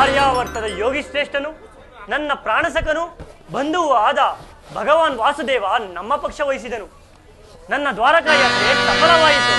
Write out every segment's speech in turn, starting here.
ಆರ್ಯಾವರ್ತದ ಯೋಗಿ ಶ್ರೇಷ್ಠನು, ನನ್ನ ಪ್ರಾಣಸಕನು, ಬಂಧುವು ಆದ ಭಗವಾನ್ ವಾಸುದೇವ ನಮ್ಮ ಪಕ್ಷ ವಹಿಸಿದನು. ನನ್ನ ದ್ವಾರಕಾ ಯಾತ್ರೆ ಸಫಲವಾಯಿತು.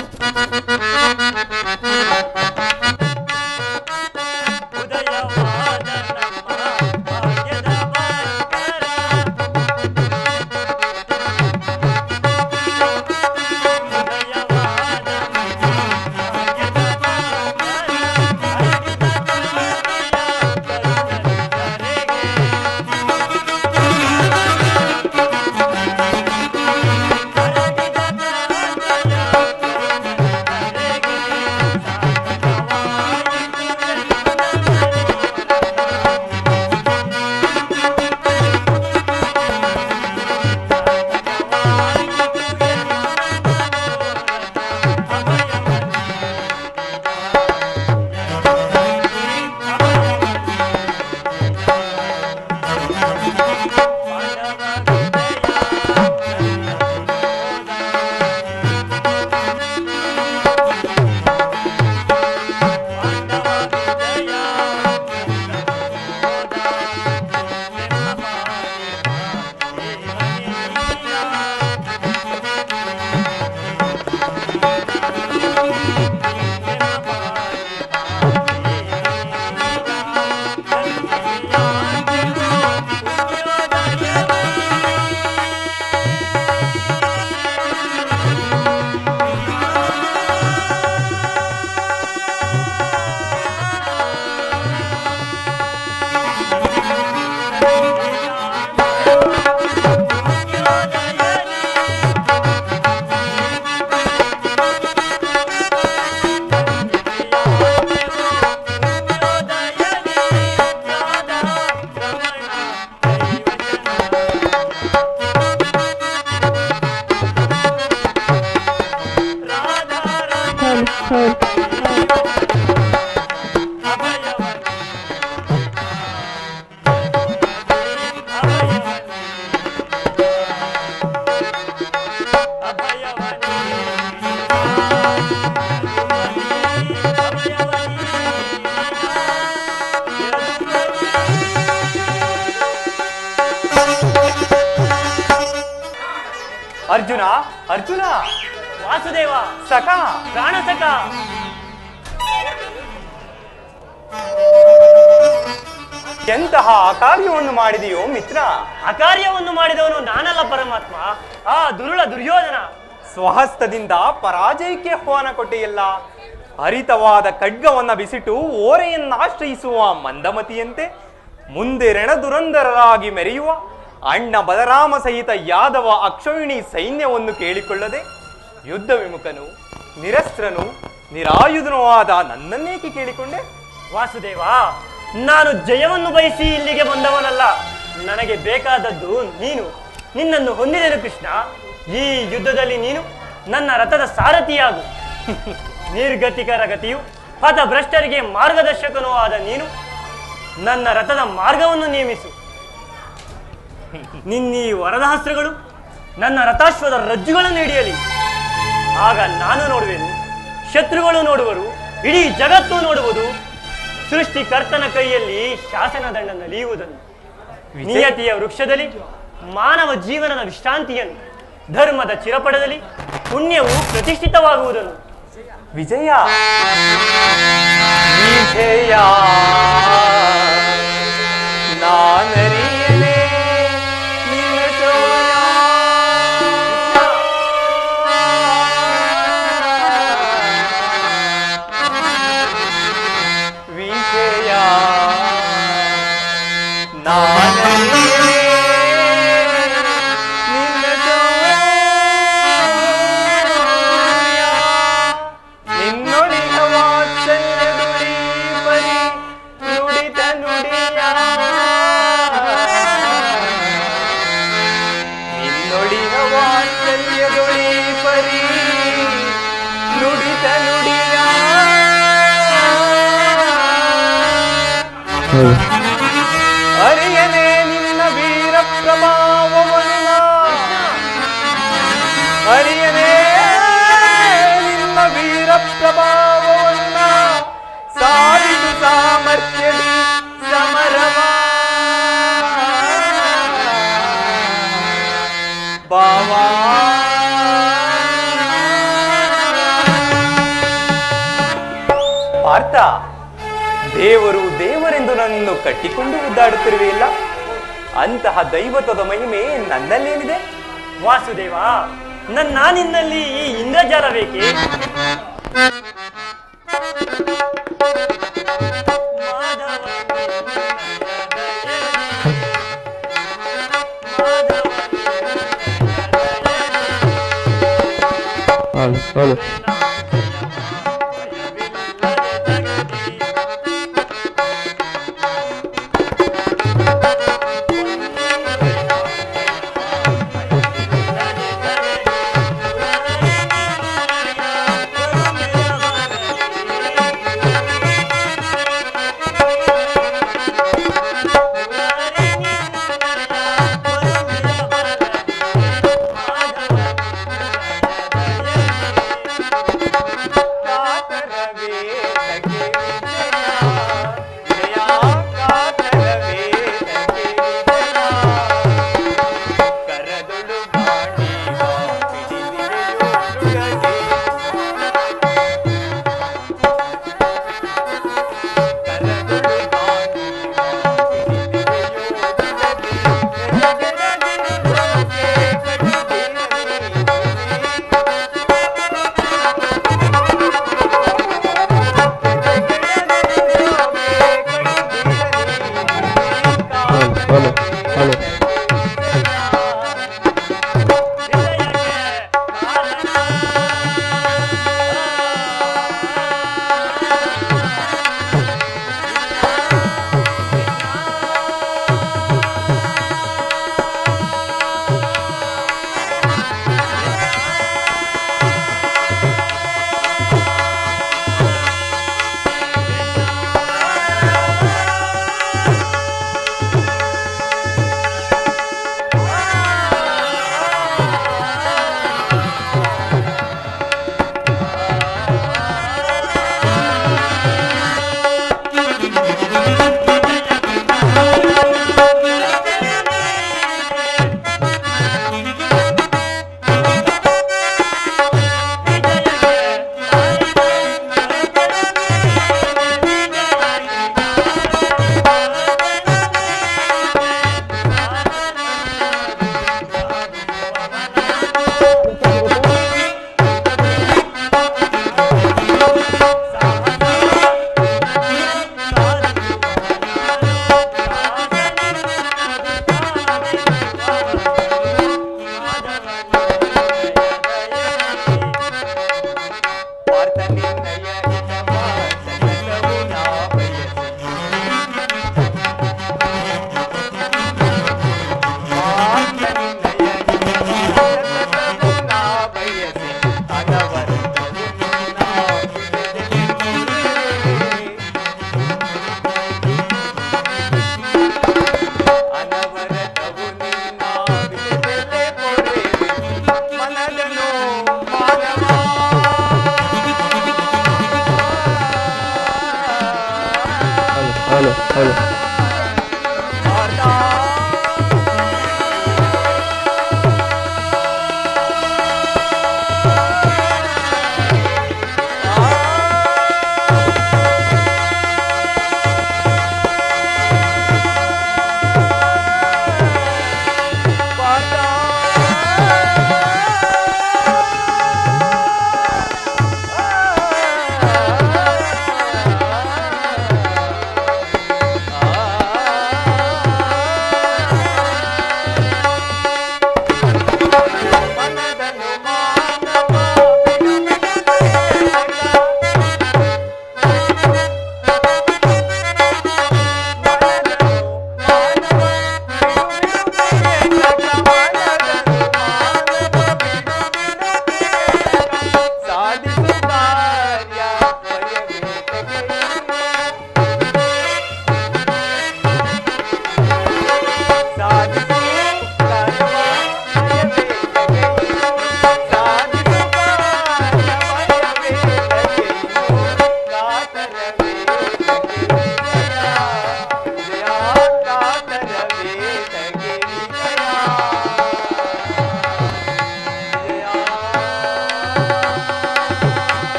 ಅರ್ಜುನ, ಅರ್ಜುನ, ವಾಸುದೇವ, ಸಖ, ಪ್ರಾಣಸಖ, ಎಂತಹ ಅಕಾರ್ಯವನ್ನು ಮಾಡಿದೆಯೋ ಮಿತ್ರ? ಅಕಾರ್ಯವನ್ನು ಮಾಡಿದವನು ನಾನಲ್ಲ ಪರಮಾತ್ಮ, ಆ ದುರುಳ ದುರ್ಯೋಧನ. ಸ್ವಹಸ್ತದಿಂದ ಪರಾಜಯಕ್ಕೆ ಆಹ್ವಾನ ಕೊಟ್ಟೆಯಲ್ಲ. ಹರಿತವಾದ ಖಡ್ಗವನ್ನ ಬಿಸಿಟು ಓರೆಯನ್ನಾಶ್ರಯಿಸುವ ಮಂದಮತಿಯಂತೆ ಮುಂದೆ ರಣದುರಂಧರರಾಗಿ ಮೆರೆಯುವ ಅಣ್ಣ ಬಲರಾಮ ಸಹಿತ ಯಾದವ ಅಕ್ಷೋಹಿಣಿ ಸೈನ್ಯವನ್ನು ಕೇಳಿಕೊಳ್ಳದೆ ಯುದ್ಧ ವಿಮುಖನು, ನಿರಸ್ತ್ರನು, ನಿರಾಯುಧನೂ ಆದ ನನ್ನನ್ನೇಕೆ ಕೇಳಿಕೊಂಡೆ? ವಾಸುದೇವ, ನಾನು ಜಯವನ್ನು ಬಯಸಿ ಇಲ್ಲಿಗೆ ಬಂದವನಲ್ಲ. ನನಗೆ ಬೇಕಾದದ್ದು ನೀನು. ನಿನ್ನನ್ನು ಹೊಂದಿದೆನು ಕೃಷ್ಣ. ಈ ಯುದ್ಧದಲ್ಲಿ ನೀನು ನನ್ನ ರಥದ ಸಾರಥಿಯಾಗು. ನಿರ್ಗತಿಕರ ಗತಿಯು ಪಥಭ್ರಷ್ಟರಿಗೆ ಮಾರ್ಗದರ್ಶಕನೂ ಆದ ನೀನು ನನ್ನ ರಥದ ಮಾರ್ಗವನ್ನು ನೇಮಿಸು. ನಿನ್ನೀ ವರದಹಸ್ತ್ರಗಳು ನನ್ನ ರಥಾಶ್ವದ ರಜ್ಜುಗಳನ್ನು ಹಿಡಿಯಲಿ. ಆಗ ನಾನು ನೋಡುವೆನು, ಶತ್ರುಗಳು ನೋಡುವರು, ಇಡೀ ಜಗತ್ತು ನೋಡುವುದು ಸೃಷ್ಟಿಕರ್ತನ ಕೈಯಲ್ಲಿ ಶಾಸನದಂಡ ನಲಿಯುವುದನ್ನು. ನಿಯತಿಯ ವೃಕ್ಷದಲ್ಲಿ ಮಾನವ ಜೀವನದ ವಿಶ್ರಾಂತಿಯನ್ನು, ಧರ್ಮದ ಚಿರಪಡದಲ್ಲಿ ಪುಣ್ಯವು ಪ್ರತಿಷ್ಠಿತವಾಗುವುದನ್ನು. ವಿಜಯ, ವಿಜಯ ನಾನರಿಯಲೇ ನಿನ್ನ ಸೋಯ. ವಿಜಯ ನಾನರಿಯಲೇ ನಿನ್ನ ಸೋಯ. ನಿನ್ನೊಳಿಗ ವಾತ್ಸಲ್ಯದುಳಿ ಪರಿ ನುಡಿತ ನುಡಿಯ. ನಿನ್ನೊಳಿಗ ವಾತ್ಸಲ್ಯದುಳಿ ಪರಿ ನುಡಿತ ನುಡಿಯ. ಅರಿಯನೆ ನಿನ್ನ ವೀರ ಪ್ರಭಾವವನ್ನ, ಅರಿಯನೆ ನಿನ್ನ ವೀರ ಪ್ರಭಾವವನ್ನ ಸಾಧಿಸು ಸಾಮರ್ಥ್ಯದಿ ಮಾನವ ಪಾರ್ಥ, ದೇವರು ದೇವರೆಂದು ನನ್ನನ್ನು ಕಟ್ಟಿಕೊಂಡು ಉದ್ದಾಡುತ್ತಿರುವೆಯಲ್ಲ, ಅಂತಹ ದೈವತ್ವದ ಮಹಿಮೆ ನನ್ನಲ್ಲೇನಿದೆ? ವಾಸುದೇವ, ನಿನ್ನಲ್ಲಿ ಈ ಇಂದ್ರಜಾಲವೇಕೆ?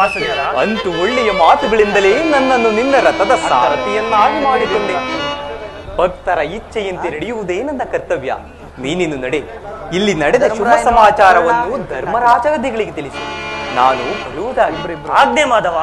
ವಾಸುದೇವ. ಅಂತೂ ಒಳ್ಳೆಯ ಮಾತುಗಳಿಂದಲೇ ನನ್ನನ್ನು ನಿನ್ನ ರಥದ ಸಾರಥಿಯನ್ನಾಗಿ ಮಾಡಿಕೊಂಡೆ. ಭಕ್ತರ ಇಚ್ಛೆಯಂತೆ ನಡೆಯುವುದೇ ನನ್ನ ಕರ್ತವ್ಯ. ನೀನಿನ್ನು ನಡೆ. ಇಲ್ಲಿ ನಡೆದ ಶುಭ ಸಮಾಚಾರವನ್ನು ಧರ್ಮರಾಜಾದಿಗಳಿಗೆ ತಿಳಿಸು. ನಾನು ಬರುವುದಾಗಿ. ಆಜ್ಞೆ ಮಾಧವ.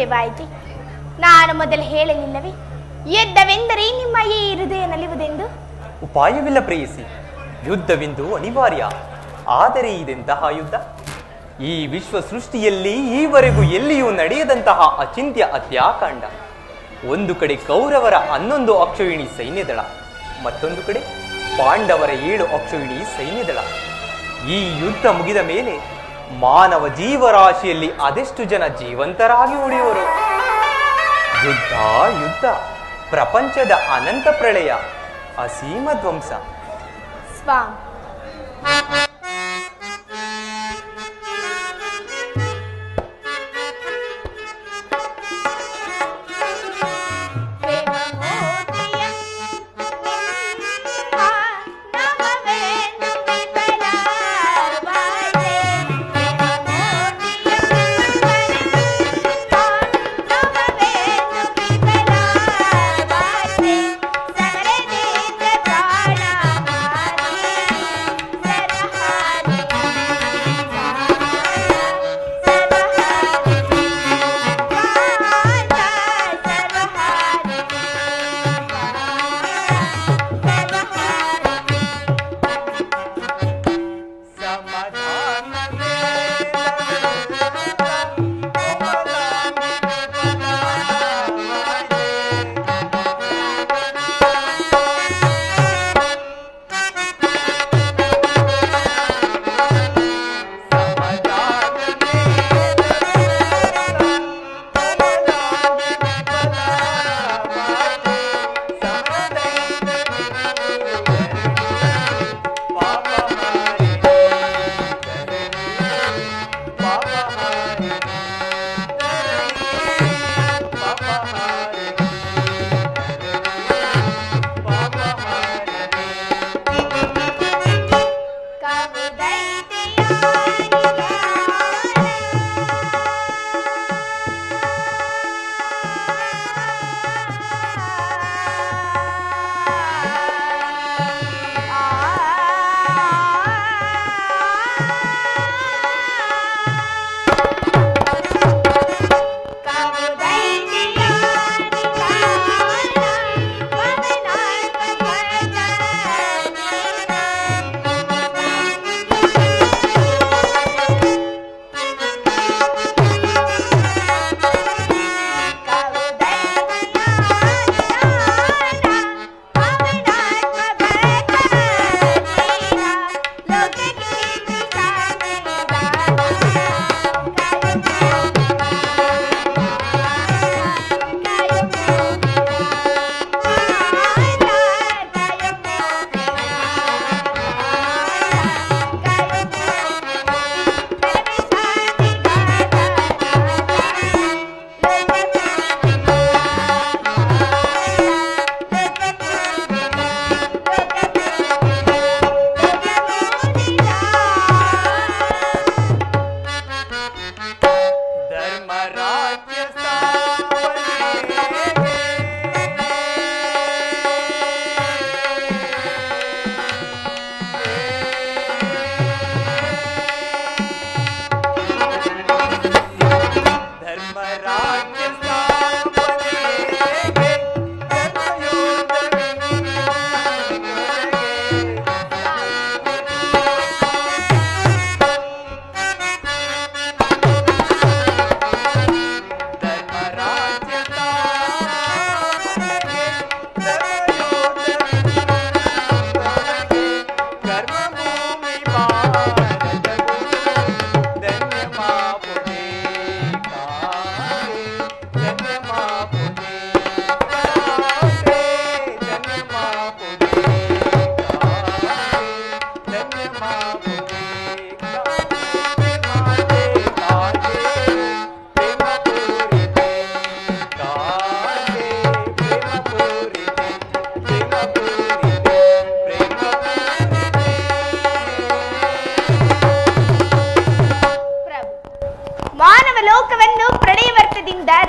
ಆಶ್ಚರ್ಯವಾಯಿತು. ನಾನು ಮೊದಲು ಹೇಳಲಿಲ್ಲವೇ ಯುದ್ಧವೆಂದರೆ ನಿಮ್ಮ ಈ ಹೃದಯ ನಲಿಯುವುದೆಂದು? ಉಪಾಯವಿಲ್ಲ ಪ್ರೇಯಸಿ, ಯುದ್ಧವೆಂದು ಅನಿವಾರ್ಯ. ಆದರೆ ಇದೆಂತಹ ಯುದ್ಧ? ಈ ವಿಶ್ವ ಸೃಷ್ಟಿಯಲ್ಲಿ ಈವರೆಗೂ ಎಲ್ಲಿಯೂ ನಡೆಯದಂತಹ ಅಚಿಂತ್ಯ ಹತ್ಯಾಕಾಂಡ. ಒಂದು ಕಡೆ ಕೌರವರ 11 ಅಕ್ಷೋಹಿಣಿ ಸೈನ್ಯದಳ, ಮತ್ತೊಂದು ಕಡೆ ಪಾಂಡವರ 7 ಅಕ್ಷೋಹಿಣಿ ಸೈನ್ಯದಳ. ಈ ಯುದ್ಧ ಮುಗಿದ ಮೇಲೆ ಮಾನವ ಜೀವರಾಶಿಯಲ್ಲಿ ಅದೆಷ್ಟು ಜನ ಜೀವಂತರಾಗಿ ಉಳಿಯುವರು? ಯುದ್ಧ ಯುದ್ಧ, ಪ್ರಪಂಚದ ಅನಂತ ಪ್ರಳಯ, ಅಸೀಮ ಧ್ವಂಸ. ಸ್ವಾಮಿ,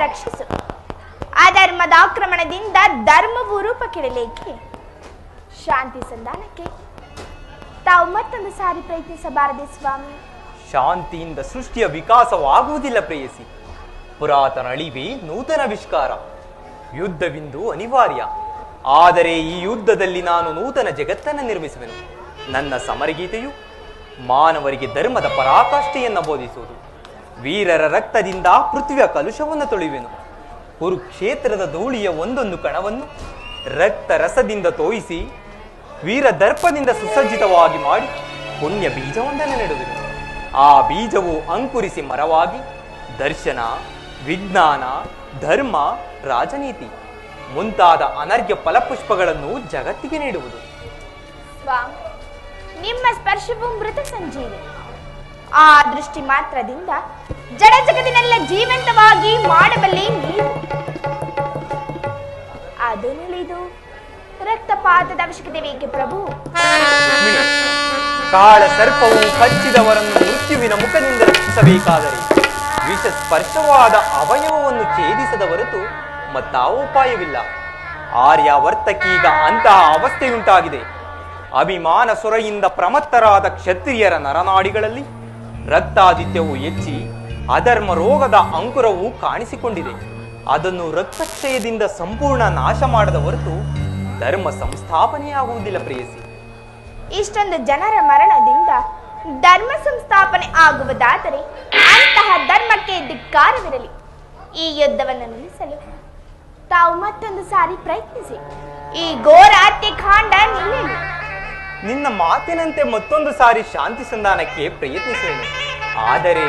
ರಕ್ಷಿಸು. ಅಧರ್ಮದ ಆಕ್ರಮಣದಿಂದ ಧರ್ಮವು ರೂಪ ಕೆಡಲೇಕೆ? ಶಾಂತಿ ಸಂಧಾನಕ್ಕೆ ತಾವು ಮತ್ತೊಂದು ಸಾರಿ ಪ್ರಯತ್ನಿಸಬಾರದೆ ಸ್ವಾಮಿ? ಶಾಂತಿಯಿಂದ ಸೃಷ್ಟಿಯ ವಿಕಾಸವಾಗುವುದಿಲ್ಲ ಪ್ರೇಯಸಿ. ಪುರಾತನ ಅಳಿವೆ ನೂತನ ವಿಷ್ಕಾರ. ಯುದ್ಧವಿಂದು ಅನಿವಾರ್ಯ. ಆದರೆ ಈ ಯುದ್ಧದಲ್ಲಿ ನಾನು ನೂತನ ಜಗತ್ತನ್ನು ನಿರ್ಮಿಸುವೆನು. ನನ್ನ ಸಮರಗೀತೆಯು ಮಾನವರಿಗೆ ಧರ್ಮದ ಪರಾಕಾಷ್ಠೆಯನ್ನು ಬೋಧಿಸುವುದು. ವೀರರ ರಕ್ತದಿಂದ ಪೃಥ್ವಿಯ ಕಲುಷವನ್ನು ತೊಳೆಯುವೆನು. ಕುರುಕ್ಷೇತ್ರದ ಧೂಳಿಯ ಒಂದೊಂದು ಕಣವನ್ನು ರಕ್ತ ರಸದಿಂದ ತೋಯಿಸಿ ವೀರ ದರ್ಪದಿಂದ ಸುಸಜ್ಜಿತವಾಗಿ ಮಾಡಿ ಪುಣ್ಯ ಬೀಜವೊಂದನ್ನು ನೆಡುವೆನು. ಆ ಬೀಜವು ಅಂಕುರಿಸಿ ಮರವಾಗಿ ದರ್ಶನ, ವಿಜ್ಞಾನ, ಧರ್ಮ, ರಾಜನೀತಿ ಮುಂತಾದ ಅನರ್ಘ್ಯ ಫಲಪುಷ್ಪಗಳನ್ನು ಜಗತ್ತಿಗೆ ನೀಡುವುದು. ಸ್ವಾಮಿ, ನಿಮ್ಮ ಸ್ಪರ್ಶವು ಮೃತ ಸಂಜೀವಿ. ಆ ದೃಷ್ಟಿ ಮಾತ್ರದಿಂದ ಜಡ ಜಗತ್ತಿನೆಲ್ಲ ಜೀವಂತವಾಗಿ ಮಾಡಬಲ್ಲೆ ನೀವು. ಅದು ನಿಳಿದು ರಕ್ತಪಾತದ ಅವಶ್ಯಕತೆ ಬೇಕೆ ಪ್ರಭು? ಕಾಳ ಸರ್ಪವು ಕಚ್ಚಿದವರನ್ನು ಮೃತ್ಯುವಿನ ಮುಖದಿಂದ ರಕ್ಷಿಸಬೇಕಾದರೆ ವಿಷ ಸ್ಪರ್ಶವಾದ ಅವಯವವನ್ನು ಛೇದಿಸದ ಹೊರತು ಮತ್ತಾವ ಉಪಾಯವಿಲ್ಲ. ಆರ್ಯಾವರ್ತಕ್ಕೀಗ ಅಂತಹ ಅವಸ್ಥೆಯುಂಟಾಗಿದೆ. ಅಭಿಮಾನ ಸೊರೆಯಿಂದ ಪ್ರಮತ್ತರಾದ ಕ್ಷತ್ರಿಯರ ನರನಾಡಿಗಳಲ್ಲಿ ರಕ್ತಾದಿತ್ಯವು ಹೆಚ್ಚಿ ಅಧರ್ಮ ರೋಗದ ಅಂಕುರವು ಕಾಣಿಸಿಕೊಂಡಿದೆ. ಅದನ್ನು ರಕ್ತಕ್ಷಯದಿಂದ ಸಂಪೂರ್ಣ ನಾಶ ಮಾಡದ ಹೊರತು ಧರ್ಮ ಸಂಸ್ಥಾಪನೆಯಾಗುವುದಿಲ್ಲ ಪ್ರೇಯಸಿ. ಇಷ್ಟೊಂದು ಜನರ ಮರಣದಿಂದ ಧರ್ಮ ಸಂಸ್ಥಾಪನೆ ಆಗುವುದಾದರೆ ಅಂತಹ ಧರ್ಮಕ್ಕೆ ಧಿಕ್ಕಾರವಿರಲಿ. ಈ ಯುದ್ಧವನ್ನು ನಿಲ್ಲಿಸಲು ತಾವು ಮತ್ತೊಂದು ಸಾರಿ ಪ್ರಯತ್ನಿಸಿ. ಈ ಘೋರ ಹತ್ಯೆಕಾಂಡ ನಿಲ್ಲಲಿ. ನಿನ್ನ ಮಾತಿನಂತೆ ಮತ್ತೊಂದು ಸಾರಿ ಶಾಂತಿ ಸಂಧಾನಕ್ಕೆ ಪ್ರಯತ್ನಿಸುವೆನು. ಆದರೆ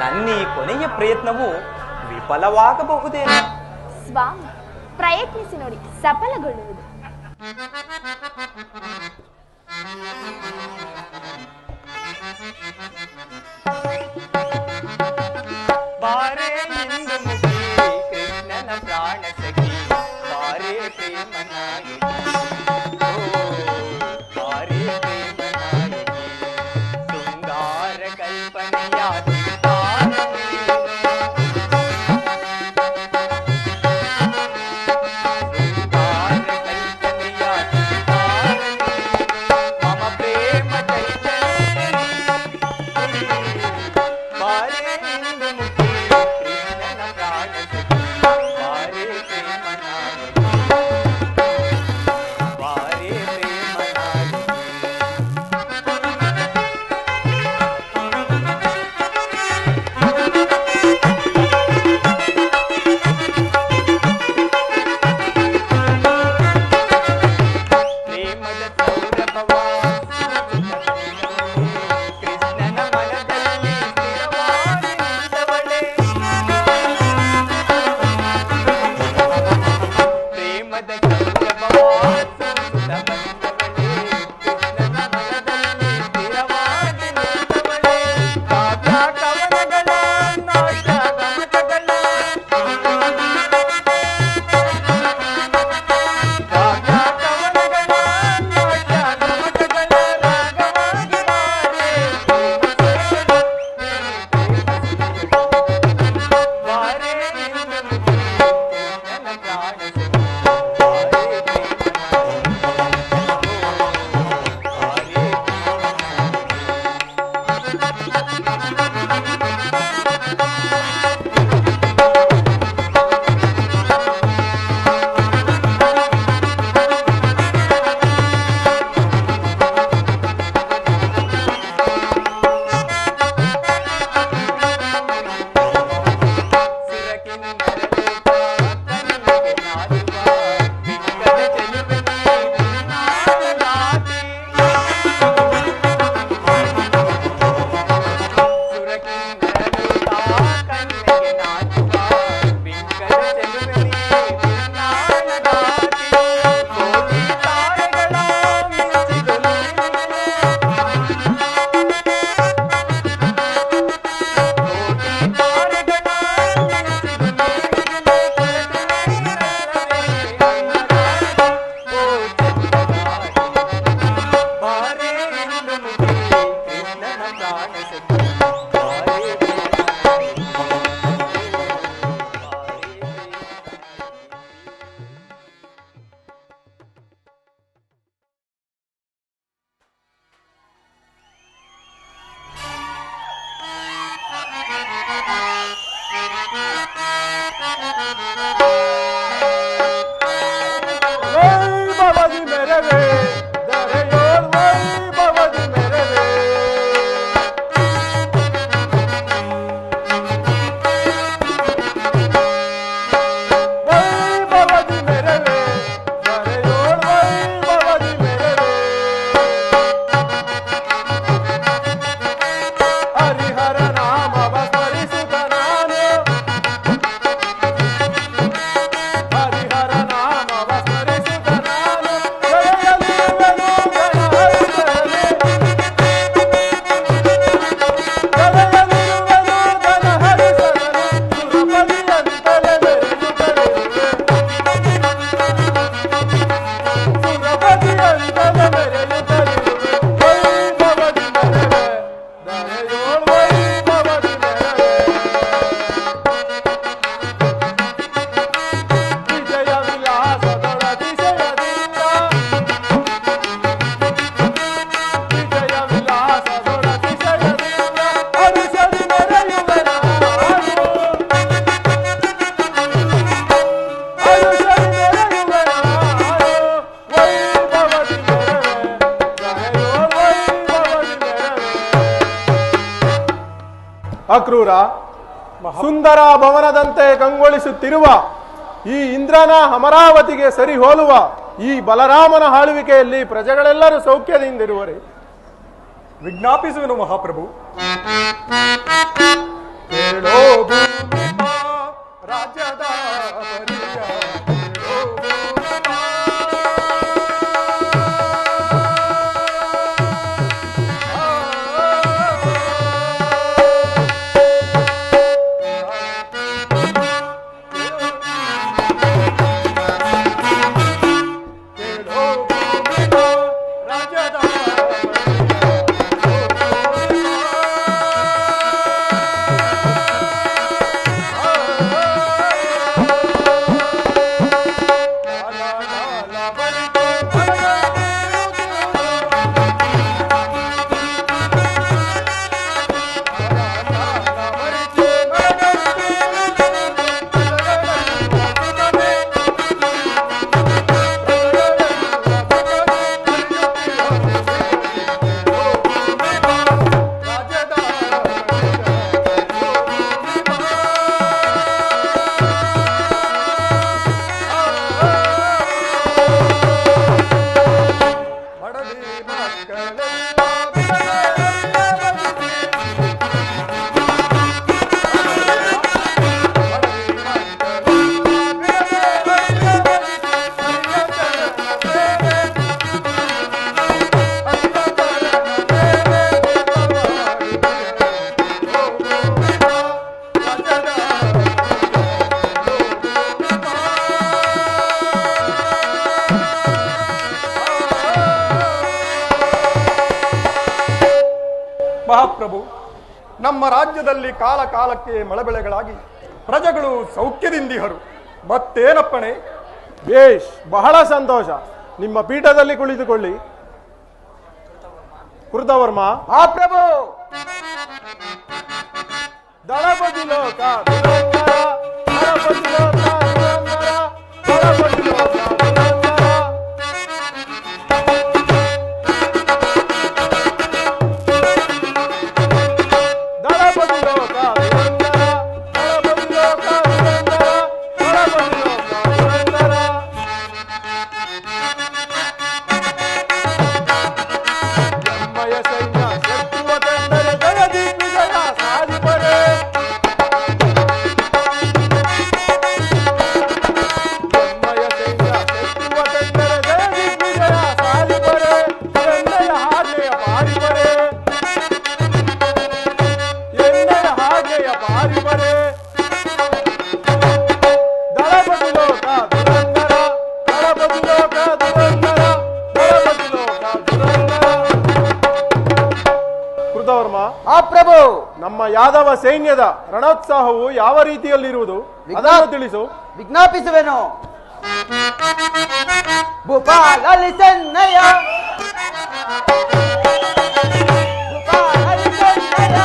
ನನ್ನ ಈ ಕೊನೆಯ ಪ್ರಯತ್ನವು ವಿಫಲವಾಗಬಹುದೇನೋ. ಸ್ವಾಮಿ, ಪ್ರಯತ್ನಿಸಿ ನೋಡಿ, ಸಫಲಗೊಳ್ಳುವುದು. ಬಾರೆ ಇಂದು ಮುಗಿ ಕೃಷ್ಣನ ಪ್ರಾಣ ಸಖಿ, ಬಾರೆ ಪ್ರೇಮ ನಾಯಕಿ, ಬಾರೆ ಪ್ರೇಮ ನಾಯಕಿ, ಶೃಂಗಾರ ಕಲ್ಪನೆಯ ಅಕ್ರೂರ, ಸುಂದರ ಭವನದಂತೆ ಕಂಗೊಳಿಸುತ್ತಿರುವ ಈ ಇಂದ್ರನ ಅಮರಾವತಿಗೆ ಸರಿ ಹೋಲುವ ಈ ಬಲರಾಮನ ಆಳ್ವಿಕೆಯಲ್ಲಿ ಪ್ರಜೆಗಳೆಲ್ಲರೂ ಸೌಖ್ಯದಿಂದಿರುವರೆ. ವಿಜ್ಞಾಪಿಸುವೆನು ಮಹಾಪ್ರಭು. ಕೇಳೋ ಭೂಮಿಪ ರಾಜ್ಯದ ಪರಿಯ, ಕೇಳೋ ಭೂಮಿಪ. ಕೇಳೋ ಭೂಮಿಪ ರಾಜ್ಯದ ಮಹಾಪ್ರಭು, ನಮ್ಮ ರಾಜ್ಯದಲ್ಲಿ ಕಾಲ ಕಾಲಕ್ಕೆ ಮಳೆ ಬೆಳೆಗಳಾಗಿ ಪ್ರಜೆಗಳು ಸೌಖ್ಯದಿಂದಿಹರು. ಮತ್ತೇನಪ್ಪಣೆ? ಬೇಷ್, ಬಹಳ ಸಂತೋಷ. ನಿಮ್ಮ ಪೀಠದಲ್ಲಿ ಕುಳಿತುಕೊಳ್ಳಿ. ಕೃತವರ್ಮ. ಮಹಾಪ್ರಭು, ದಳಪತಿ ಲೋಕ ದುರಂಧರ, ದಳಪತಿ ಲೋಕ ದುರಂಧರ, ದಳಪತಿ ಲೋಕ ದುರಂಧರ. ದಳಪತಿ ಲೋಕ ದುರಂಧರ, ದಳಪತಿ ಲೋಕ ದುರಂಧರ, ದಳಪತಿ ಲೋಕ ದುರಂಧರ. ಎಮ್ಮಯ ಸೈನ್ಯ ಶತ್ರುವ ತಂದರೆ ಜಗದಿಗ್ವಿಜಯ ಸಾಧಿಪರೆ. ಎಮ್ಮಯ ಸೈನ್ಯ ಶತ್ರುವ ತಂದರೆ ಜಗದಿಗ್ವಿಜಯ ಸಾಧಿಪರೆ. ಎಣ್ಣೆಯ ಹಾಗೆಯ ಪಾರಿಪರೆ, ಎಣ್ಣೆಯ ಹಾಗೆಯ ಪಾರಿಪರೆ. ದಳಪತಿ ಲೋಕ ದುರಂಧರ, ದಳಪತಿ ಲೋಕ ದುರಂಧರ, ದಳಪತಿ ಲೋಕ ದುರಂಧರ. ಕೃತವರ್ಮ, ಮಹಾಪ್ರಭು, ನಮ್ಮ ಯಾದವ ಸೈನ್ಯದ ರಣೋತ್ಸಾಹವು ಯಾವ ರೀತಿಯಲ್ಲಿರುವುದು ಅದನ್ನು ತಿಳಿಸು. ವಿಜ್ಞಾಪಿಸುವೆನು. ಭೂಪಾಲಲ್ಲಿ ಸೆನ್ನಯ, ಭೂಪಾಲಲ್ಲಿ ಸೆನ್ನಯ,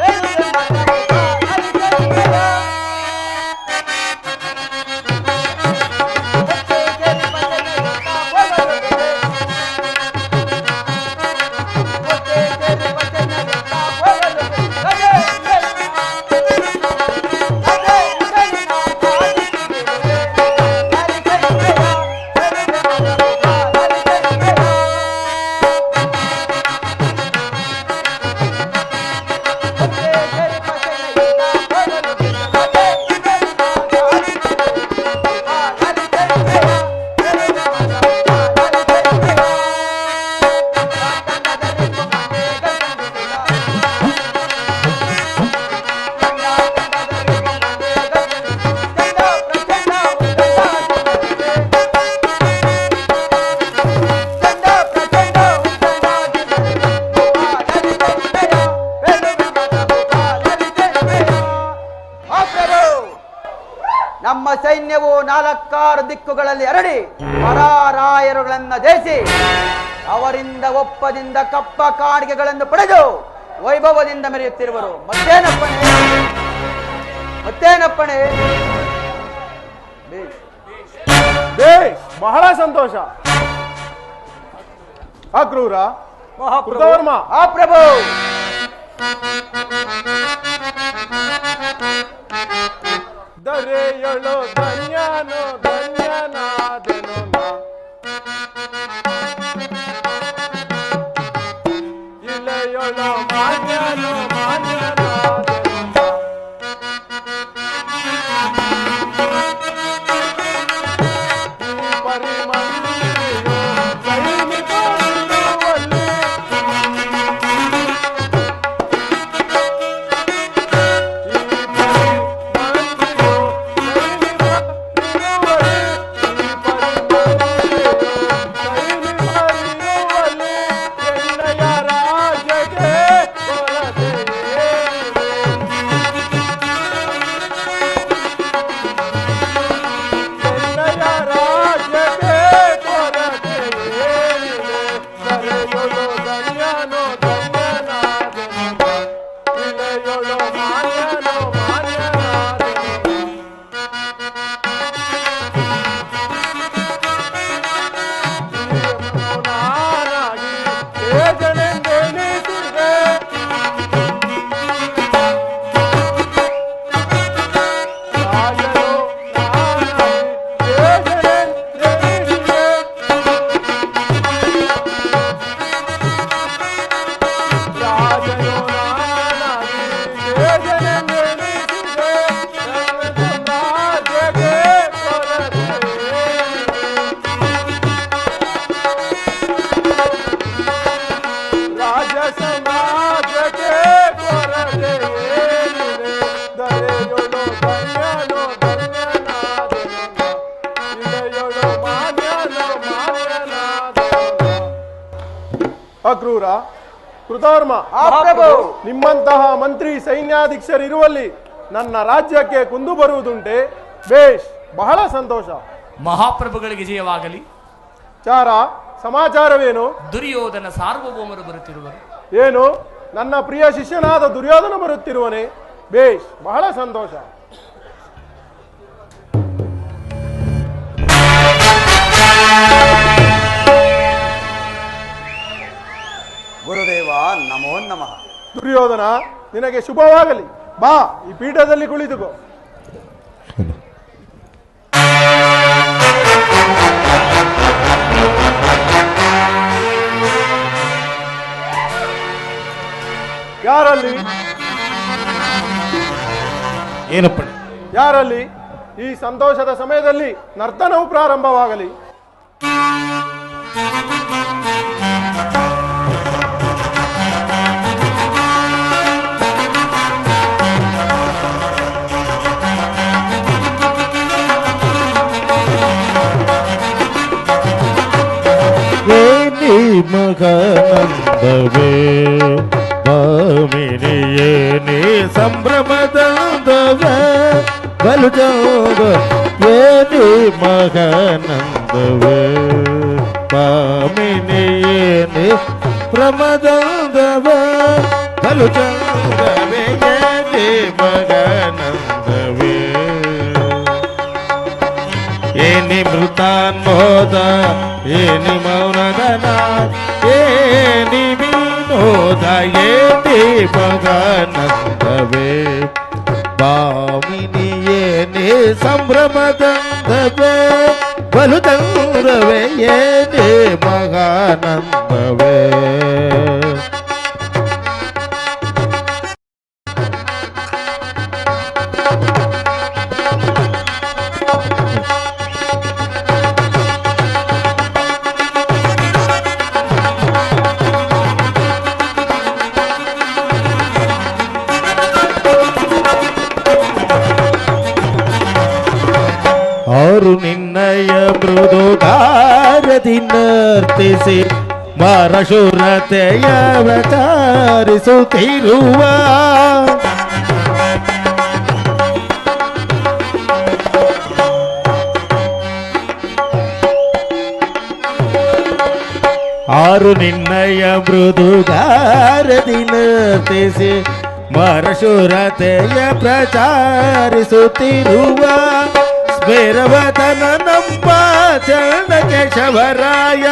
ವೇಣುವೆ ಮಗ ಭೂಪಾಲಲ್ಲಿ ಸೆನ್ನಯ. ಒತ್ತೆ ಕೇರಿ ಬಸನೆಯುತ ಹೊಗಳುತ್ತದೆ, ಒತ್ತೆ ಕೇರಿ ಬಸನೆಯುತ ಹೊಗಳುತ್ತದೆ. ರಜೆ ರಜೆ ನಮ್ಮ ಸೈನ್ಯವು 4 ದಿಕ್ಕುಗಳಲ್ಲಿ ಹರಡಿ ಪರಾರಾಯರುಗಳನ್ನ ಜಯಿಸಿ ಅವರಿಂದ ಒಪ್ಪದಿಂದ ಕಪ್ಪ ಕಾಣಿಕೆಗಳನ್ನು ಪಡೆದು ವೈಭವದಿಂದ ಮೆರೆಯುತ್ತಿರುವರು. ಮತ್ತೇನಪ್ಪಣೆ? ಮತ್ತೇನಪ್ಪಣೆ? ಬೇಷ್, ಬಹಳ ಸಂತೋಷ. ಅಕ್ರೂರ, ಕೃತವರ್ಮ, ಆ ಪ್ರಭು, ದರೆಯಳು ಧನ್ಯನು ಧನ್ಯನಾದೆನು ನಾ. ಇಲೆಯೊಳು ಮಾನ್ಯನು ಮಾನ್ಯನಾದೆನು ನಾ. ಈ ಪರಿಮಂದಿಯು ಸೈನಿಕರಿರುವಲ್ಲಿ ಅಕ್ರೂರ ಕೃತಾರ್ಮ, ಪ್ರಭು. ನಿಮ್ಮಂತಹ ಮಂತ್ರಿ ಸೈನ್ಯಾಧೀಶರಿರುವಲ್ಲಿ ನನ್ನ ರಾಜ್ಯಕ್ಕೆ ಕುಂದು ಬರುವುದುಂಟೆ? ಬೇಷ್, ಬಹಳ ಸಂತೋಷ. ಮಹಾಪ್ರಭುಗಳಿಗೆ ಜಯವಾಗಲಿ. ಚಾರ, ಸಮಾಚಾರವೇನು? ದುರ್ಯೋಧನ ಸಾರ್ವಭೌಮರು ಬರುತ್ತಿರುವರು. ಏನು, ನನ್ನ ಪ್ರಿಯ ಶಿಷ್ಯನಾದ ದುರ್ಯೋಧನ ಬರುತ್ತಿರುವನೆ? ಬೇಷ್, ಬಹಳ ಸಂತೋಷ. ಗುರುದೇವ ನಮೋ ನಮಃ. ದುರ್ಯೋಧನ, ನಿನಗೆ ಶುಭವಾಗಲಿ. ಬಾ, ಈ ಪೀಠದಲ್ಲಿ ಕುಳಿತುಕೋ. ಯಾರಲ್ಲಿ ಏನಪ್ಪ? ಯಾರಲ್ಲಿ ಈ ಸಂತೋಷದ ಸಮಯದಲ್ಲಿ ನರ್ತನವು ಪ್ರಾರಂಭವಾಗಲಿ. ಮಗನಂದವೇ ಭಾಮಿನಿಯೇನೇ ಸಂಭ್ರಮದಂದವೇ ಬಲುಜೋಗ ಏನಿ ಮಗನಂದವೇ ಭಾಮಿನಿಯೇನೇ ಪ್ರಮದಂದವೇ ಬಲುಜೋಗವೇ ಏನಿ ಮಗನಂದವೇ ಏನಿ ಮೃತಾನ್ಮೋದ ಏನಿ ಮೌನದನ ಏನಿ ವಿನೋದ ಏನಿ ಮಗನಂದವೇ ಭಾಮಿನಿ ಏನಿ ಸಂಭ್ರಮದಂದವೇ ಬಲುದಂದವೇ ಏನಿ ಮಗಾನಂದವೇ. ಆರು ನಿನ್ನಯ ಮೃದುಗಾರದಿ ನರ್ತಿಸಿ ಮಾರಶೂರತೆಯ ಅವತರಿಸುತ್ತಿರುವ ಆರು ನಿನ್ನಯ ಮೃದುಗಾರದಿ ನರ್ತಿಸಿ ಮಾರಶೂರತೆಯ ಪ್ರಚಾರಿಸುತ್ತಿರುವ ಸ್ಮೇರವತನ ನಮ್ಮ ಚರಣ ಕೇಶವರಾಯ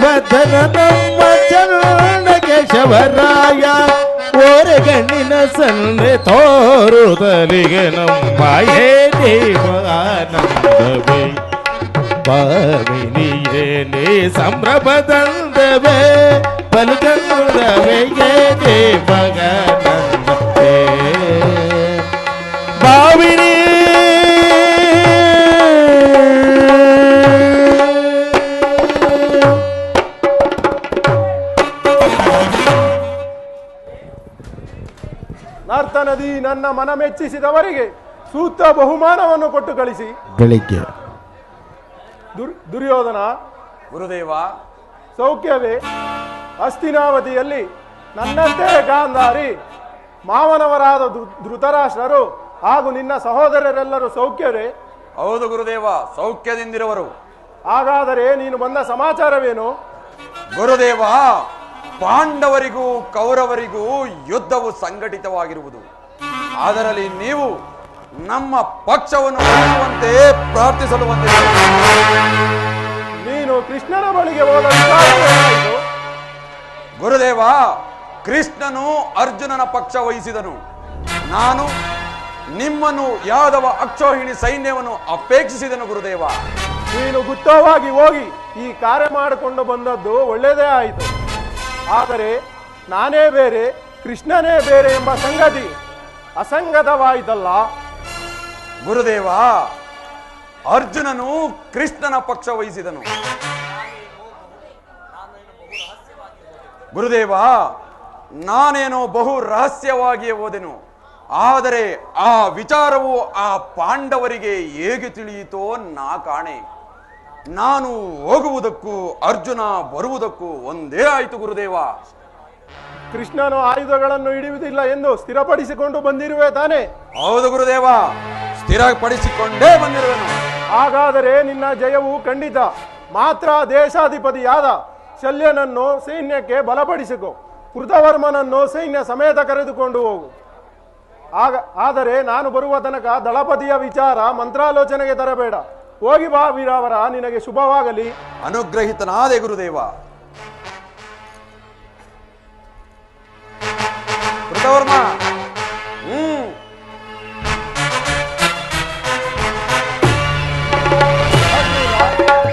ಭೈರವಧನ ನಮ್ಮ ಚರಣ ಕೇಶವರಾಯ ಓರೆ ಗಣ್ಣಿನ ಸನ್ನೆ ತೋರುದಲಿಗೆ ನಮ್ಮ ಏ ದೇವಾನಂದವೇ ಭಾಮಿನಿಯೇನೇ ಸಂಭ್ರಮದಂದವೇ ಬಲುಗಂಧವೇ ದೇವಗಾನಂದವೇ ಭಾಮಿನಿ ನರ್ತನದಿ ನನ್ನ ಮನ ಮೆಚ್ಚಿಸಿದವರಿಗೆ ಸೂಕ್ತ ಬಹುಮಾನವನ್ನು ಕೊಟ್ಟು ಕಳಿಸಿ. ಬೆಳಿಗ್ಗೆ ದುರ್ಯೋಧನ, ಗುರುದೇವ, ಸೌಖ್ಯವೇ? ಹಸ್ತಿನಾವತಿಯಲ್ಲಿ ನನ್ನಂತೆ ಗಾಂಧಾರಿ, ಮಾವನವರಾದ ಧೃತರಾಷ್ಟ್ರರು ಹಾಗೂ ನಿನ್ನ ಸಹೋದರರೆಲ್ಲರೂ ಸೌಖ್ಯವೇ? ಹೌದು ಗುರುದೇವ, ಸೌಖ್ಯದಿಂದಿರುವರು. ಹಾಗಾದರೆ ನೀನು ಬಂದ ಸಮಾಚಾರವೇನು? ಗುರುದೇವ, ಪಾಂಡವರಿಗೂ ಕೌರವರಿಗೂ ಯುದ್ಧವು ಸಂಘಟಿತವಾಗಿರುವುದು. ಅದರಲ್ಲಿ ನೀವು ನಮ್ಮ ಪಕ್ಷವನ್ನು ಉಳಿಸುವಂತೆ ಪ್ರಾರ್ಥಿಸಲು ಬಂದಿದ್ದೀರಿ. ನೀನು ಕೃಷ್ಣನ ಬಳಿಗೆ ಹೋದ ವಿಚಾರವೇನಾಯಿತು? ಗುರುದೇವ, ಕೃಷ್ಣನು ಅರ್ಜುನನ ಪಕ್ಷ ವಹಿಸಿದನು. ನಾನು ನಿಮ್ಮನ್ನು ಯಾದವ ಅಕ್ಷೋಹಿಣಿ ಸೈನ್ಯವನ್ನು ಅಪೇಕ್ಷಿಸಿದನು. ಗುರುದೇವ, ನೀನು ಗುಪ್ತವಾಗಿ ಹೋಗಿ ಈ ಕಾರ್ಯ ಮಾಡಿಕೊಂಡು ಬಂದದ್ದು ಒಳ್ಳೆಯದೇ ಆಯಿತು. ಆದರೆ ನಾನೇ ಬೇರೆ, ಕೃಷ್ಣನೇ ಬೇರೆ ಎಂಬ ಸಂಗತಿ ಅಸಂಗತವಾಯಿತಲ್ಲ. ಗುರುದೇವ, ಅರ್ಜುನನು ಕೃಷ್ಣನ ಪಕ್ಷ ವಹಿಸಿದನು. ಗುರುದೇವ, ನಾನೇನೋ ಬಹು ರಹಸ್ಯವಾಗಿಯೇ ಓದೆನು. ಆದರೆ ಆ ವಿಚಾರವು ಆ ಪಾಂಡವರಿಗೆ ಹೇಗೆ ತಿಳಿಯಿತೋ ನಾ ಕಾಣೆ. ನಾನು ಹೋಗುವುದಕ್ಕೂ ಅರ್ಜುನ ಬರುವುದಕ್ಕೂ ಒಂದೇ ಆಯಿತು. ಗುರುದೇವ, ಕೃಷ್ಣನು ಆಯುಧಗಳನ್ನು ಹಿಡಿಯುವುದಿಲ್ಲ ಎಂದು ಸ್ಥಿರಪಡಿಸಿಕೊಂಡು ಬಂದಿರುವೆ ತಾನೆ? ಹೌದು ಗುರುದೇವ, ಸ್ಥಿರಪಡಿಸಿಕೊಂಡೇ ಬಂದಿರುವೆನು. ಹಾಗಾದರೆ ನಿನ್ನ ಜಯವು ಖಂಡಿತ. ಮಾತ್ರ ದೇಶಾಧಿಪತಿಯಾದ ಶಲ್ಯನನ್ನು ಸೈನ್ಯಕ್ಕೆ ಬಲಪಡಿಸಿಕೊ. ಕೃತವರ್ಮನನ್ನು ಸೈನ್ಯ ಸಮೇತ ಕರೆದುಕೊಂಡು ಹೋಗು. ಆದರೆ ನಾನು ಬರುವ ತನಕ ದಳಪತಿಯ ವಿಚಾರ ಮಂತ್ರಾಲೋಚನೆಗೆ ತರಬೇಡ. ಹೋಗಿ ಬಾ ವೀರಾವರ, ನಿನಗೆ ಶುಭವಾಗಲಿ. ಅನುಗ್ರಹಿತನಾದೆ ಗುರುದೇವ. ಕೃತವರ್ಮ,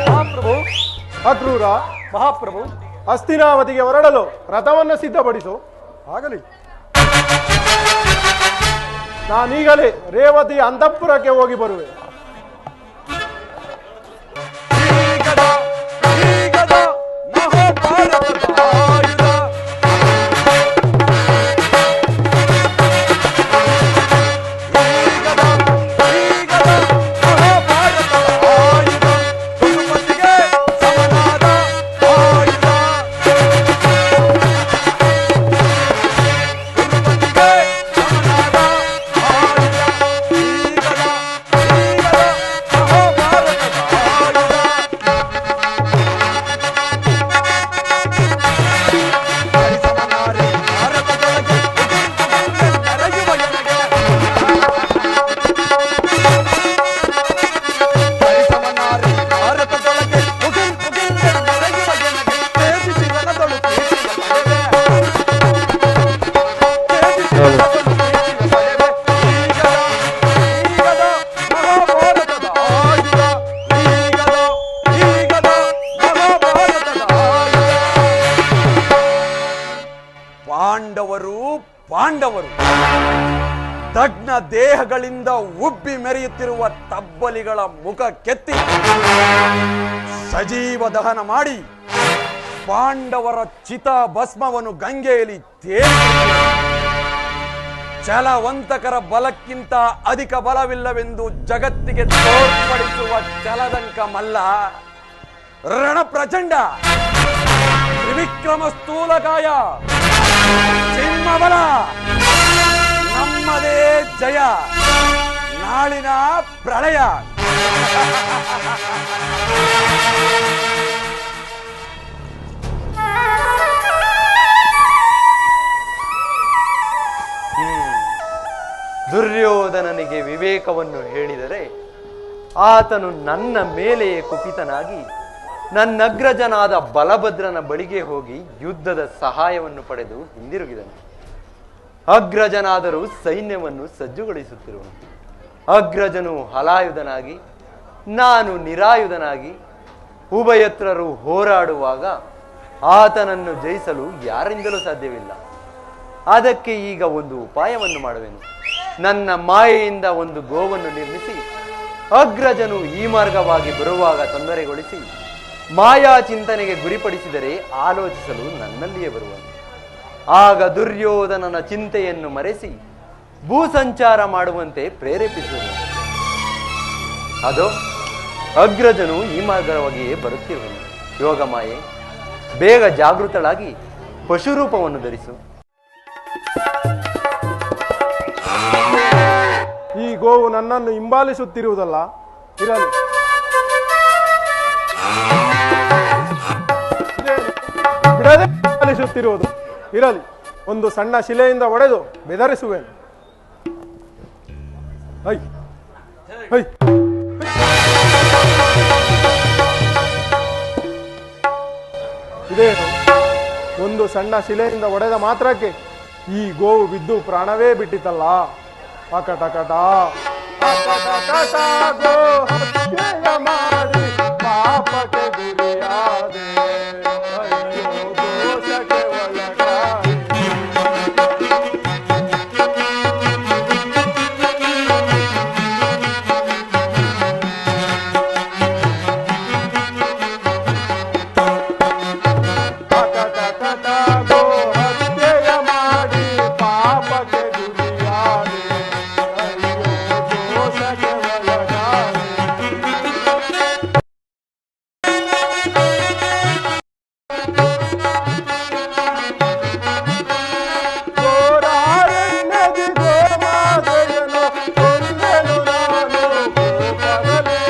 ಮಹಾಪ್ರಭು. ಅಕ್ರೂರ, ಮಹಾಪ್ರಭು, ಹಸ್ತಿನಾವತಿಗೆ ಹೊರಡಲು ರಥವನ್ನು ಸಿದ್ಧಪಡಿಸು. ಆಗಲಿ. ನಾನೀಗಲೇ ರೇವತಿ ಅಂತಃಪುರಕ್ಕೆ ಹೋಗಿ ಬರುವೆ. ಪಾಂಡವರು ದಗ್ನ ದೇಹಗಳಿಂದ ಉಬ್ಬಿ ಮೆರೆಯುತ್ತಿರುವ ತಬ್ಬಲಿಗಳ ಮುಖ ಕೆತ್ತಿ ಸಜೀವ ದಹನ ಮಾಡಿ ಪಾಂಡವರ ಚಿತ ಭಸ್ಮವನ್ನು ಗಂಗೆಯಲ್ಲಿ ತೇಲಿ ಛಲವಂತಕರ ಬಲಕ್ಕಿಂತ ಅಧಿಕ ಬಲವಿಲ್ಲವೆಂದು ಜಗತ್ತಿಗೆ ತೋರ್ಪಡಿಸುವ ಛಲದಂಕ ಮಲ್ಲ ರಣ ಪ್ರಚಂಡ ತ್ರಿವಿಕ್ರಮ ಸ್ಥೂಲಕಾಯ ಸಿಂಹಬಲ ನಮ್ಮದೇ ಜಯ ನಾಳಿನ ಪ್ರಳಯ. ದುರ್ಯೋಧನನಿಗೆ ವಿವೇಕವನ್ನು ಹೇಳಿದರೆ ಆತನು ನನ್ನ ಮೇಲೆಯೇ ಕುಪಿತನಾಗಿ ನನ್ನಗ್ರಜನಾದ ಬಲಭದ್ರನ ಬಳಿಗೆ ಹೋಗಿ ಯುದ್ಧದ ಸಹಾಯವನ್ನು ಪಡೆದು ಹಿಂದಿರುಗಿದನು. ಅಗ್ರಜನಾದರೂ ಸೈನ್ಯವನ್ನು ಸಜ್ಜುಗೊಳಿಸುತ್ತಿರುವನು. ಅಗ್ರಜನು ಹಲಾಯುಧನಾಗಿ ನಾನು ನಿರಾಯುಧನಾಗಿ ಉಭಯತ್ರರು ಹೋರಾಡುವಾಗ ಆತನನ್ನು ಜಯಿಸಲು ಯಾರಿಂದಲೂ ಸಾಧ್ಯವಿಲ್ಲ. ಅದಕ್ಕೆ ಈಗ ಒಂದು ಉಪಾಯವನ್ನು ಮಾಡುವೆನು. ನನ್ನ ಮಾಯೆಯಿಂದ ಒಂದು ಗೋವನ್ನು ನಿರ್ಮಿಸಿ ಅಗ್ರಜನು ಈ ಮಾರ್ಗವಾಗಿ ಬರುವಾಗ ತೊಂದರೆಗೊಳಿಸಿ ಮಾಯಾ ಚಿಂತನೆಗೆ ಗುರಿಪಡಿಸಿದರೆ ಆಲೋಚಿಸಲು ನನ್ನಲ್ಲಿಯೇ ಬರುವನು. ಆಗ ದುರ್ಯೋಧನನ ಚಿಂತೆಯನ್ನು ಮರೆಸಿ ಭೂಸಂಚಾರ ಮಾಡುವಂತೆ ಪ್ರೇರೇಪಿಸುವನು. ಅದು ಅಗ್ರಜನು ಈ ಮಾರ್ಗವಾಗಿಯೇ ಬರುತ್ತಿರುವನು. ಯೋಗಮಾಯೆ, ಬೇಗ ಜಾಗೃತಳಾಗಿ ಪಶುರೂಪವನ್ನು ಧರಿಸು. ಈ ಗೋವು ನನ್ನನ್ನು ಹಿಂಬಾಲಿಸುತ್ತಿರುವುದಲ್ಲ, ಇರಲಿ. ಬಿಡದೆ ಹಿಂಬಾಲಿಸುತ್ತಿರುವುದು ಇರಲಿ. ಒಂದು ಸಣ್ಣ ಶಿಲೆಯಿಂದ ಒಡೆದು ಬೆದರಿಸುವೆನು. High high. ಇದೇನು, ಒಂದು ಸಣ್ಣ ಶಿಲೆಯಿಂದ ಒಡೆದ ಮಾತ್ರಕ್ಕೆ ಈ ಗೋವು ಬಿದ್ದು ಪ್ರಾಣವೇ ಬಿಟ್ಟಿತಲ್ಲ. ಅಕಟಕಟ ಅಕಟಕಟ ಗೋ ಹತ್ಯೆಯ ಮಾಡಿ ಪಾಪಕ್ಕೆ ಗುರಿಯಾದೆ, ಅಯ್ಯೋ ದೋಷಕ್ಕೆ ಒಳಗಾದೆ. ಅಕಟಕಟ ಗೋ ಹತ್ಯೆಯ ಮಾಡಿ ಪಾಪಕ್ಕೆ ಗುರಿಯಾದೆ, ದೋಷಕ್ಕೆ ಒಳಗಾದೆ. ಗೋರಾರಣ್ಯದಿ ಗೋಮಾತೆಯನ್ನು ಕೊಂದೆನು ನಾನು ಕೋಪದಲ್ಲಿ.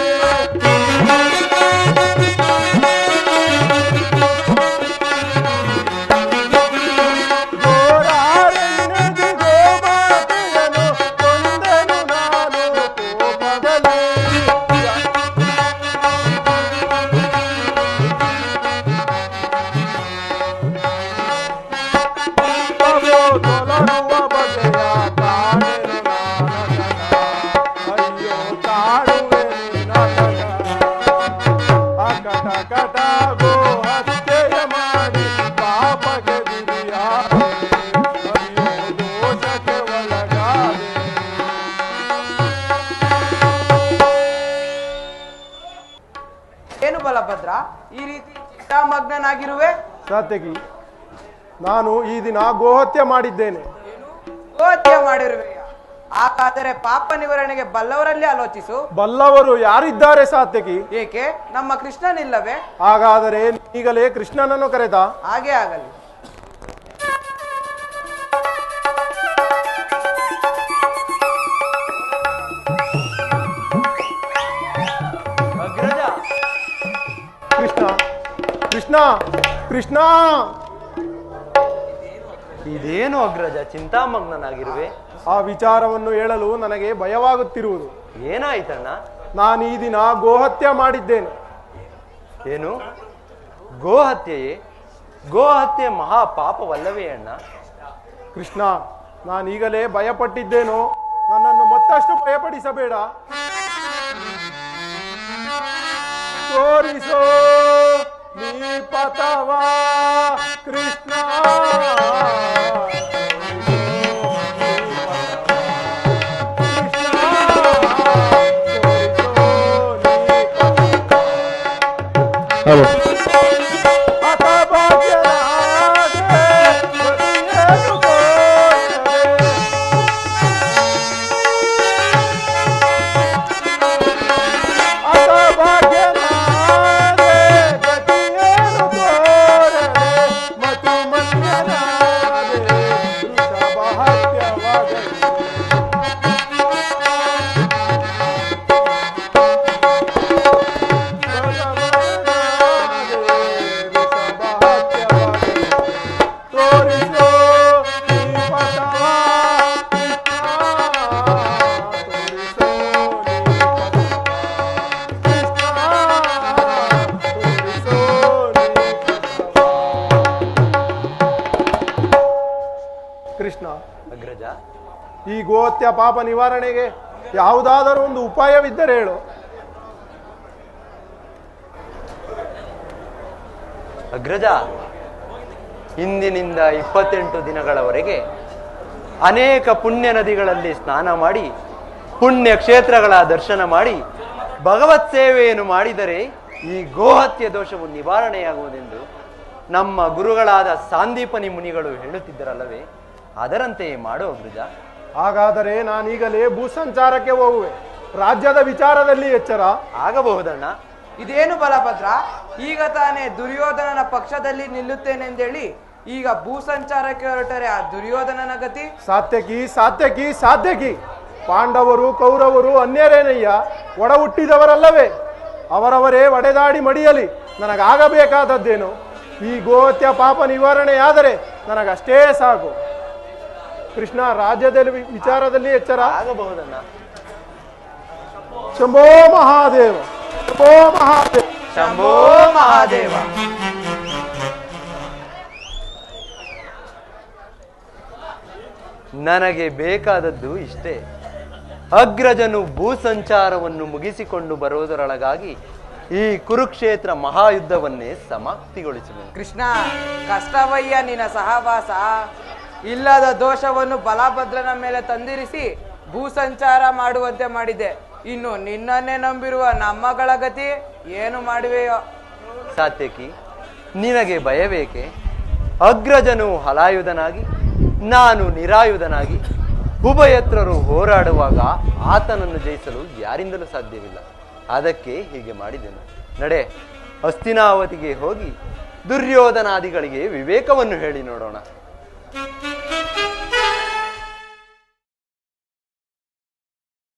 ಗೋರಾರಣ್ಯದಿ ಗೋಮಾತೆಯನ್ನು ಕೊಂದೆನು ನಾನು ಕೋಪದಲ್ಲಿ. ತಗೋ ತೊಲಗುವ ಬಗೆಯ ಕಾಣೆನು ನಾನಗನ, ಅಯ್ಯೋ ಕಾಣುವೆ ನಿನಗನ. ಅಕಟಕಟ ಗೋ ಹತ್ಯೆಯ ಮಾಡಿ ಪಾಪಕ್ಕೆ ಗುರಿಯಾದೆ, ಅಯ್ಯೋ ದೋಷಕ್ಕೆ ಒಳಗಾದೆ. ಏನು ಬಲಭದ್ರ, ಈ ರೀತಿ ಚಿಂತಾಮಗ್ನಾಗಿರುವೆ? ಸಾತ್ಯಕಿ, ನಾನು ಈ ದಿನ ಗೋಹತ್ಯೆ ಮಾಡಿದ್ದೇನೆ. ಗೋಹತ್ಯೆ ಮಾಡಿರುವೆಯ? ಹಾಗಾದರೆ ಪಾಪ ನಿವಾರಣೆಗೆ ಬಲ್ಲವರಲ್ಲಿ ಆಲೋಚಿಸು. ಬಲ್ಲವರು ಯಾರಿದ್ದಾರೆ ಸಾತ್ಯಕಿ? ಏಕೆ, ನಮ್ಮ ಕೃಷ್ಣನಿಲ್ಲವೇ? ಹಾಗಾದರೆ ಈಗಲೇ ಕೃಷ್ಣನನ್ನು ಕರೆದ. ಹಾಗೆ ಆಗಲಿ. ಅಗ್ರಜ, ಕೃಷ್ಣ ಕೃಷ್ಣ ಕೃಷ್ಣ. ಇದೇನು ಅಗ್ರಜ ಚಿಂತಾಮಗ್ನನಾಗಿರುವೆ? ಆ ವಿಚಾರವನ್ನು ಹೇಳಲು ನನಗೆ ಭಯವಾಗುತ್ತಿರುವುದು. ಏನಾಯ್ತಣ್ಣ? ನಾನು ಈ ದಿನ ಗೋಹತ್ಯೆ ಮಾಡಿದ್ದೇನೆ. ಏನು, ಗೋಹತ್ಯೆಯೇ? ಗೋಹತ್ಯೆ ಮಹಾ ಪಾಪವಲ್ಲವೇ ಅಣ್ಣ? ಕೃಷ್ಣ, ನಾನು ಈಗಲೇ ಭಯಪಟ್ಟಿದ್ದೇನೋ, ನನ್ನನ್ನು ಮತ್ತಷ್ಟು ಭಯಪಡಿಸಬೇಡ. ತೋರಿಸೋ ನೀ ಪಥವ ಕೃಷ್ಣ, ಹೌದು. ಮತು ಮನ್ಯನಾದೆ ಈ ಗೋಹತ್ಯ ಪಾಪ ನಿವಾರಣೆಗೆ ಯಾವುದಾದರೂ ಒಂದು ಉಪಾಯವಿದ್ದರೆ ಹೇಳು. ಅಗ್ರಜ, ಇಂದಿನಿಂದ 28 ದಿನಗಳವರೆಗೆ ಅನೇಕ ಪುಣ್ಯ ನದಿಗಳಲ್ಲಿ ಸ್ನಾನ ಮಾಡಿ ಪುಣ್ಯ ಕ್ಷೇತ್ರಗಳ ದರ್ಶನ ಮಾಡಿ ಭಗವತ್ ಸೇವೆಯನ್ನು ಮಾಡಿದರೆ ಈ ಗೋಹತ್ಯೆ ದೋಷವು ನಿವಾರಣೆಯಾಗುವುದೆಂದು ನಮ್ಮ ಗುರುಗಳಾದ ಸಾಂದೀಪನಿ ಮುನಿಗಳು ಹೇಳುತ್ತಿದ್ದರಲ್ಲವೇ? ಅದರಂತೆಯೇ ಮಾಡು ಅಗ್ರಜ. ಹಾಗಾದರೆ ನಾನೀಗಲೇ ಭೂಸಂಚಾರಕ್ಕೆ ಹೋಗುವೆ. ರಾಜ್ಯದ ವಿಚಾರದಲ್ಲಿ ಎಚ್ಚರ. ಆಗಬಹುದಣ್ಣ. ಇದೇನು ಬಲಭದ್ರ, ಈಗ ತಾನೇ ದುರ್ಯೋಧನನ ಪಕ್ಷದಲ್ಲಿ ನಿಲ್ಲುತ್ತೇನೆಂದೇಳಿ ಈಗ ಭೂಸಂಚಾರಕ್ಕೆ ಹೊರಟರೆ ಆ ದುರ್ಯೋಧನನ ಗತಿ? ಸಾತ್ಯಕಿ ಪಾಂಡವರು ಕೌರವರು ಅನ್ಯರೇನಯ್ಯ, ಒಡ ಹುಟ್ಟಿದವರಲ್ಲವೇ? ಅವರವರೇ ಒಡೆದಾಡಿ ಮಡಿಯಲಿ, ನನಗಾಗಬೇಕಾದದ್ದೇನು? ಈ ಗೋಹತ್ಯ ಪಾಪ ನಿವಾರಣೆಯಾದರೆ ನನಗಷ್ಟೇ ಸಾಕು. ಕೃಷ್ಣ, ರಾಜ್ಯದಲ್ಲಿ ವಿಚಾರದಲ್ಲಿ ಎಚ್ಚರ. ಆಗಬಹುದಣ್ಣ. ಶಂಭೋ ಮಹಾದೇವ, ಶಂಭೋ ಮಹಾದೇವ, ಶಂಭೋ ಮಹಾದೇವ. ನನಗೆ ಬೇಕಾದದ್ದು ಇಷ್ಟೇ. ಅಗ್ರಜನು ಭೂಸಂಚಾರವನ್ನು ಮುಗಿಸಿಕೊಂಡು ಬರುವುದರೊಳಗಾಗಿ ಈ ಕುರುಕ್ಷೇತ್ರ ಮಹಾಯುದ್ಧವನ್ನೇ ಸಮಾಪ್ತಿಗೊಳಿಸುವೆನು. ಕೃಷ್ಣ, ಕಷ್ಟವಯ್ಯ ನಿನ್ನ ಸಹವಾಸ. ಇಲ್ಲದ ದೋಷವನ್ನು ಬಲಭದ್ರನ ಮೇಲೆ ತಂದಿರಿಸಿ ಭೂಸಂಚಾರ ಮಾಡುವಂತೆ ಮಾಡಿದೆ. ಇನ್ನು ನಿನ್ನನ್ನೇ ನಂಬಿರುವ ನಮ್ಮಗಳ ಗತಿ ಏನು ಮಾಡುವೆಯೋ? ಸಾತ್ಯಕಿ, ನಿನಗೆ ಭಯಬೇಕೆ? ಅಗ್ರಜನು ಹಲಾಯುಧನಾಗಿ ನಾನು ನಿರಾಯುಧನಾಗಿ ಉಭಯತ್ರರು ಹೋರಾಡುವಾಗ ಆತನನ್ನು ಜಯಿಸಲು ಯಾರಿಂದಲೂ ಸಾಧ್ಯವಿಲ್ಲ. ಅದಕ್ಕೆ ಹೀಗೆ ಮಾಡಿದೆನು. ನಡೆ, ಹಸ್ತಿನಾವತಿಗೆ ಹೋಗಿ ದುರ್ಯೋಧನಾದಿಗಳಿಗೆ ವಿವೇಕವನ್ನು ಹೇಳಿ ನೋಡೋಣ.